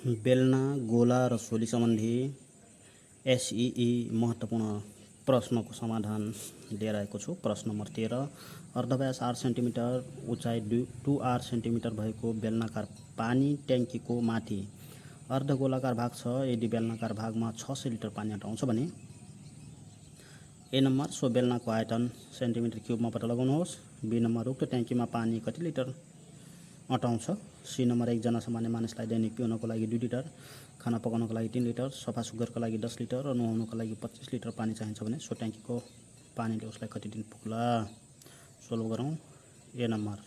बेलना, गोला र सोली सम्बन्धी एसईई महत्त्वपूर्ण प्रश्नको समाधान लिएर आएको छु। प्रश्न नम्बर 13, अर्धव्यास 8 सेन्टिमिटर, उचाइ 2 सेन्टिमिटर भएको बेलनाकार पानी ट्याङ्कीको माथि अर्धगोलाकार भाग छ। यदि बेलनाकार भागमा 600 लिटर पानी अटाउँछ भने ए नम्बर सो बेलनाको आयतन सेन्टिमिटर क्युबमा पत्ता लगाउनुहोस्। बी नम्बर उक्त ट्याङ्कीमा पानी कति लिटर अटाउँछ। सी नम्बर एकजना सामान्य मानिसलाई दैनिक पिउनको लागि 2 लिटर, खाना पकाउनको लागि 3 लिटर, सफा सुग्घरको लागि 10 लिटर र नुहाउनको लागि 25 लिटर पानी चाहिन्छ भने सो ट्याङ्कीको पानीले उसलाई कति दिन पुग्ला। सोल्भ गरौँ। ए नम्बर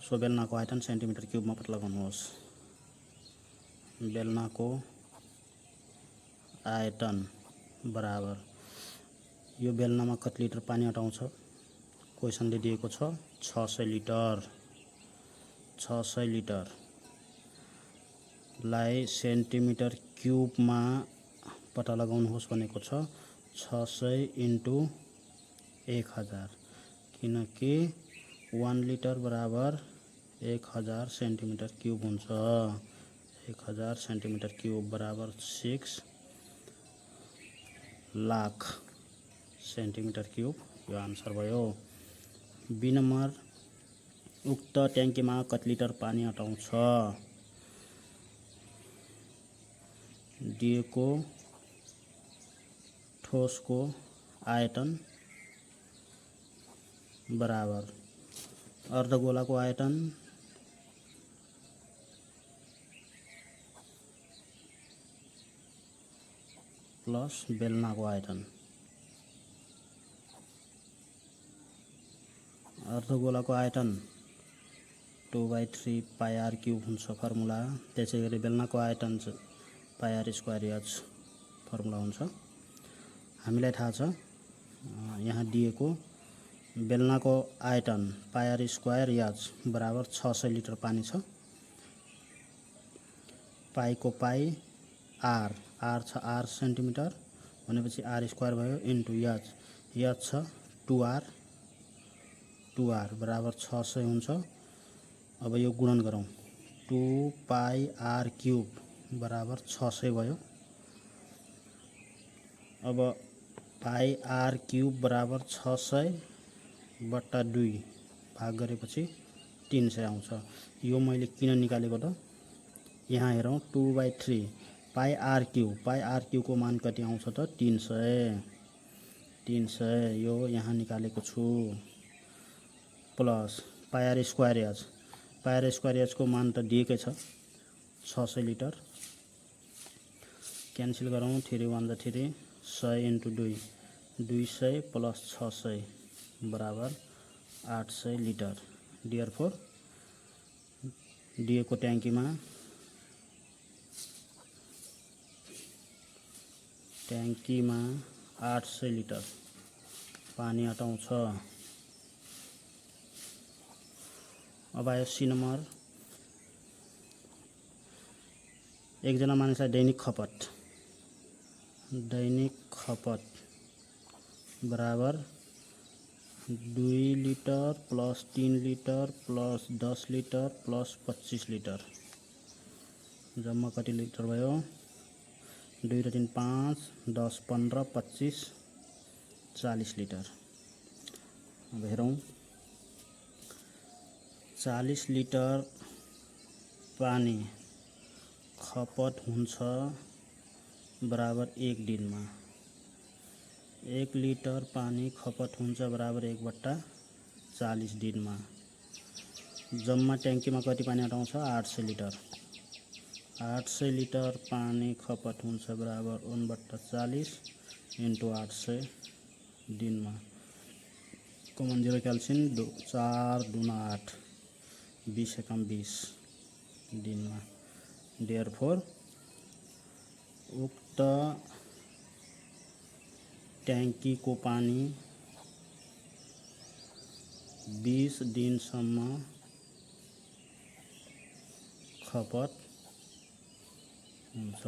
सो बेलनाको आयतन सेन्टिमिटर क्युबमा पत्ता लगाउनुहोस्। बेलनाको आयतन बराबर यो बेलनामा कति लिटर पानी अटाउँछ। क्वेसनले दिएको छ 600 लिटर। 600 लिटर लाई सेन्टिमिटर क्युबमा पत्ता लगाउनुहोस् भनेको छ। 600 इन्टु 1000 किनकि 1 लिटर बराबर 1000 सेन्टिमिटर क्युब हुन्छ। 1000 सेन्टिमिटर क्युब बराबर 6 लाख सेन्टिमिटर क्युब यो आन्सर भयो। बी नम्बर उक्त ट्याङ्कीमा कति लिटर पानी अटाउँछ। दिएको ठोसको आयतन बराबर अर्धगोलाको आयतन प्लस बेलनाको आयतन। अर्धगोलाको आयतन 2/3 पाइआर क्युब हुन्छ फर्मुला। त्यसै गरी बेलनाको आयतन पाइआर स्क्वायर एच फर्मुला हुन्छ। हामीलाई थाहा छ यहाँ दिएको बेलनाको आयतन पाइआर स्क्वायर एच बराबर 600 लिटर पानी छ। पाईको पाई आर छ आर सेन्टिमिटर भनेपछि आर स्क्वायर भयो इन्टु एच छ 2r बराबर 600 हुन्छ। अब यो गुणन गरौँ। 2 पाई आर क्युब बराबर 600 भयो। अब पाई आर क्युब बराबर 600 बट्टा 2 भाग गरेपछि 300 आउँछ। यो मैले किन निकालेको त यहाँ हेरौँ 2/3 पाई आर क्युबको मान कति आउँछ त 300 यो यहाँ निकालेको छु प्लस पाइआर स्क्वायर एचको मान त दिएकै छ 600 लिटर। क्यान्सल गरौँ। 3 1 3 100 इन्टु 2 200 प्लस 600 बराबर 800 लिटर। देयरफोर दिएको ट्याङ्कीमा ट्याङ्कीमा 800 लिटर पानी अटाउँछ। अब आयो सी नम्बर। एकजना मानिसलाई दैनिक खपत बराबर 2 litre plus 3 litre plus 10 litre plus 25 litre जम्मा कति लिटर भयो 2 र 3 5 10 15 25 40 लिटर। अब हेरौँ 40 लिटर पानी खपत हुन्छ बराबर 1 दिनमा। 1 लिटर पानी खपत हुन्छ बराबर 1/40 दिनमा। जम्मा ट्याङ्कीमा कति पानी अटाउँछ 800 लिटर। 800 लिटर पानी खपत हुन्छ बराबर 1/40 इन्टु 800 दिनमा। कमन 0 क्याल्सियम 4 2 8 20 एकम 20 दिनमा। देयरफोर उक्त ट्याङ्कीको पानी 20 दिनसम्म खपत हुन्छ।